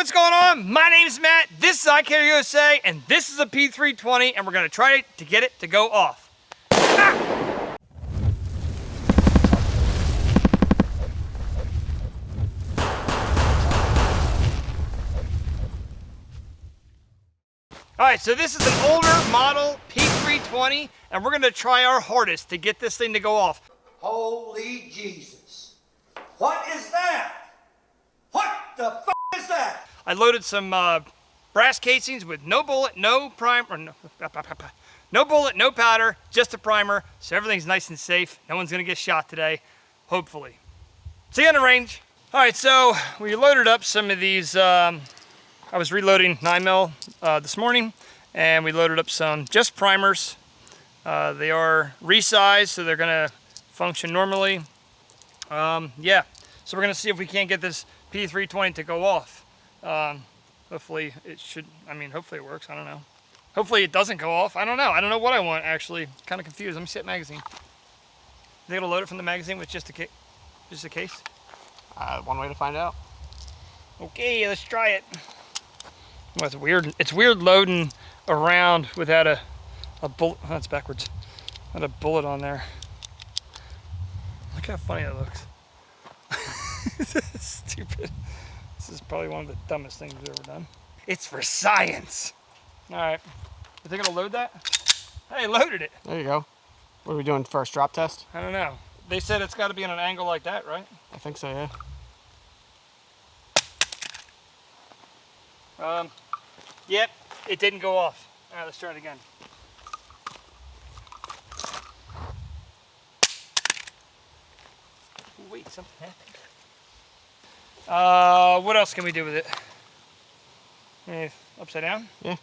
what's going on? My name's Matt, this is Icarryusa, and this is a P320, and we're gonna try to get it to go off. Ah! Alright, so this is an older model P320, and we're gonna try our hardest to get this thing to go off. Holy Jesus. What is that? What the f is that? I loaded some brass casings with no bullet, no primer, no bullet, no powder, just a primer, so everything's nice and safe. No one's gonna get shot today, hopefully. See you on the range. All right, so we loaded up some of these. I was reloading 9mm this morning, and we loaded up some just primers. They are resized, so they're gonna function normally. Yeah, so we're gonna see if we can't get this P320 to go off. Hopefully it should, hopefully it works, I don't know. Hopefully it doesn't go off, I don't know what I want actually. Kind of confused. Let me see that magazine. They gonna load it from the magazine with just a case? One way to find out. Okay, let's try it. Well, it's weird. It's weird loading around without a bullet. Oh, that's backwards. Not a bullet on there. Look how funny that looks. Stupid. This is probably one of the dumbest things we've ever done. It's for science. All right. Are they gonna load that? Hey, loaded it. There you go. What are we doing first? Drop test? I don't know. They said it's got to be on an angle like that, right? I think so, yeah. Yep, it didn't go off. All right, let's try it again. Ooh, wait, something happened. What else can we do with it? Upside down? Yeah.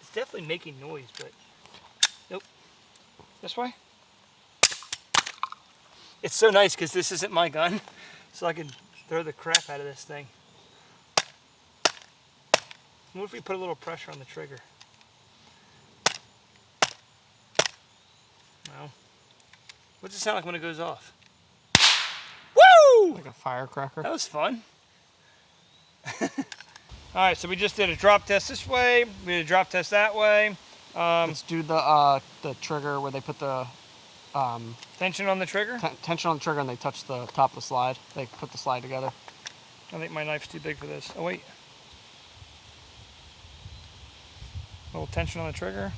It's definitely making noise, but nope. This way? It's so nice because this isn't my gun, so I can throw the crap out of this thing. What if we put a little pressure on the trigger? No. What's it sound like when it goes off? Woo! Like a firecracker. That was fun. Alright, so we just did a drop test this way, we did a drop test that way. Let's do the trigger where they put the tension on the trigger? Tension on the trigger and they touch the top of the slide. They put the slide together. I think my knife's too big for this. Oh wait. A little tension on the trigger.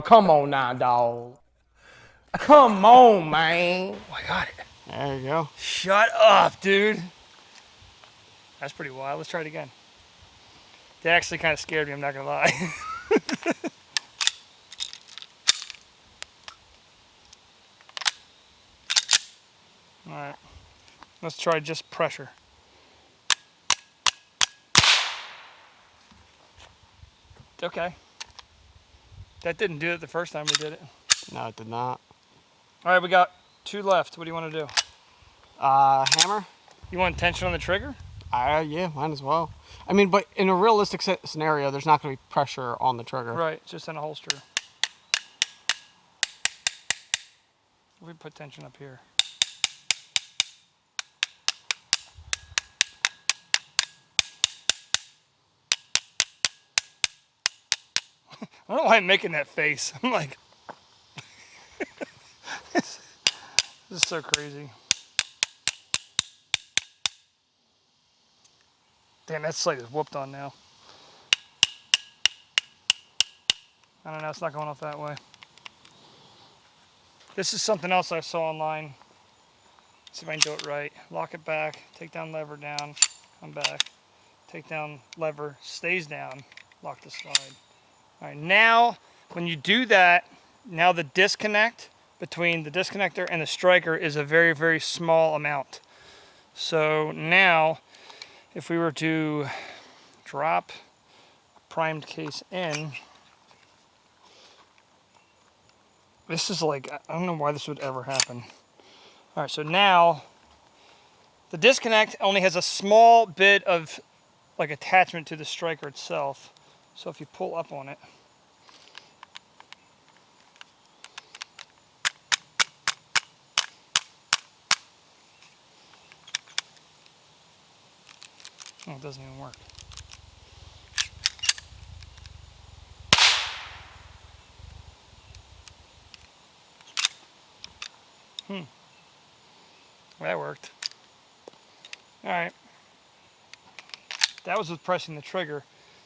Come on now, dog. Come on, man. Oh, I got it. There you go. Shut up, dude. That's pretty wild. Let's try it again. They actually kind of scared me, I'm not gonna lie. Alright. Let's try just pressure. Okay. That didn't do it the first time we did it. No, it did not. Alright, we got 2 left. What do you want to do? Hammer? You want tension on the trigger? Yeah, might as well. I mean, but in a realistic scenario, there's not going to be pressure on the trigger. Right, it's just in a holster. We put tension up here. I don't know why I'm making that face. I'm like, this is so crazy. Damn, that slate is whooped on now. I don't know, it's not going off that way. This is something else I saw online. Let's see if I can do it right. Lock it back, take down lever down, come back, take down lever, stays down, lock the slide. All right, now when you do that, now the disconnect between the disconnector and the striker is a very, very small amount. So now, if we were to drop a primed case in, this is like, I don't know why this would ever happen. All right, so now the disconnect only has a small bit of like attachment to the striker itself. So if you pull up on it, Oh, it doesn't even work. That worked. All right. That was with pressing the trigger.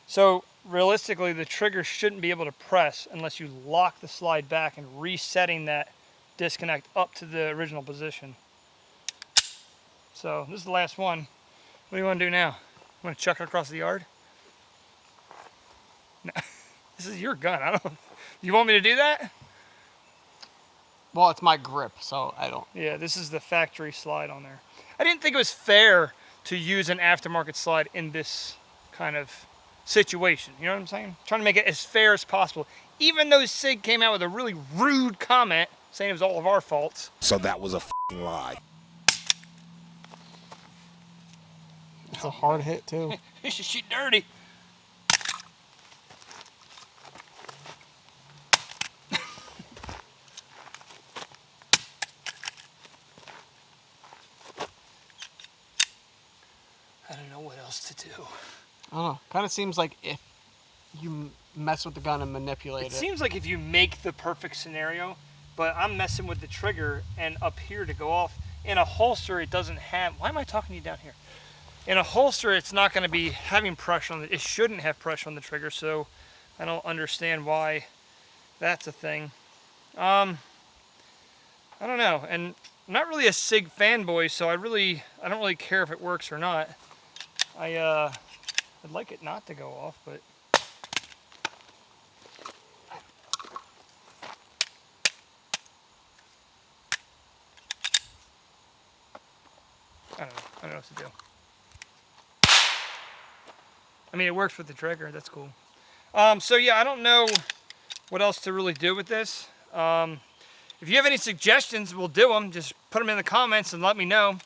So realistically, the trigger shouldn't be able to press unless you lock the slide back and resetting that disconnect up to the original position. So this is the last one. What do you want to do now? Want to chuck it across the yard? No. This is your gun. I don't. You want me to do that? Well, it's my grip, so I don't. Yeah, this is the factory slide on there. I didn't think it was fair to use an aftermarket slide in this kind of situation. You know what I'm saying? Trying to make it as fair as possible. Even though Sig came out with a really rude comment saying it was all of our faults. So that was a f***ing lie. It's a hard hit, too. This shit dirty. I don't know what else to do. I don't know. Kind of seems like if you mess with the gun and manipulate it. It seems like if you make the perfect scenario, but I'm messing with the trigger and up here to go off. In a holster, it doesn't have... Why am I talking to you down here? In a holster, it's not going to be having pressure on it shouldn't have pressure on the trigger, so I don't understand why that's a thing. I don't know, and I'm not really a Sig fanboy, so I don't really care if it works or not. I'd like it not to go off, but I don't know what to do. I mean, it works with the trigger. That's cool. So yeah, I don't know what else to really do with this. If you have any suggestions, we'll do them. Just put them in the comments and let me know.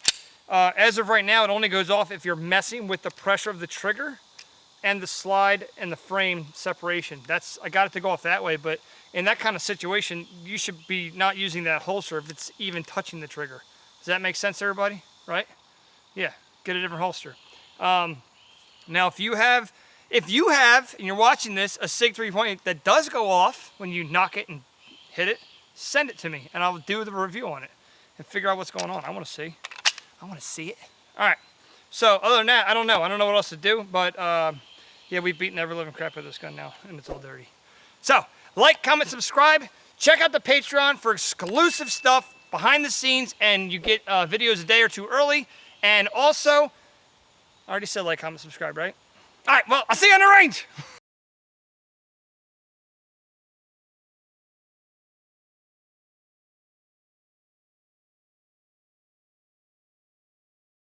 As of right now, it only goes off if you're messing with the pressure of the trigger and the slide and the frame separation. I got it to go off that way, but in that kind of situation, you should be not using that holster if it's even touching the trigger. Does that make sense, everybody? Right? Yeah, get a different holster. Now, if you have, and you're watching this, a Sig 320 that does go off when you knock it and hit it, send it to me, and I'll do the review on it and figure out what's going on. I want to see it. All right. So, other than that, I don't know. I don't know what else to do, but yeah, we've beaten every living crap with this gun now, and it's all dirty. So, like, comment, subscribe. Check out the Patreon for exclusive stuff, behind the scenes, and you get videos a day or two early. And also, I already said like, comment, subscribe, right? All right, well, I'll see you on the range.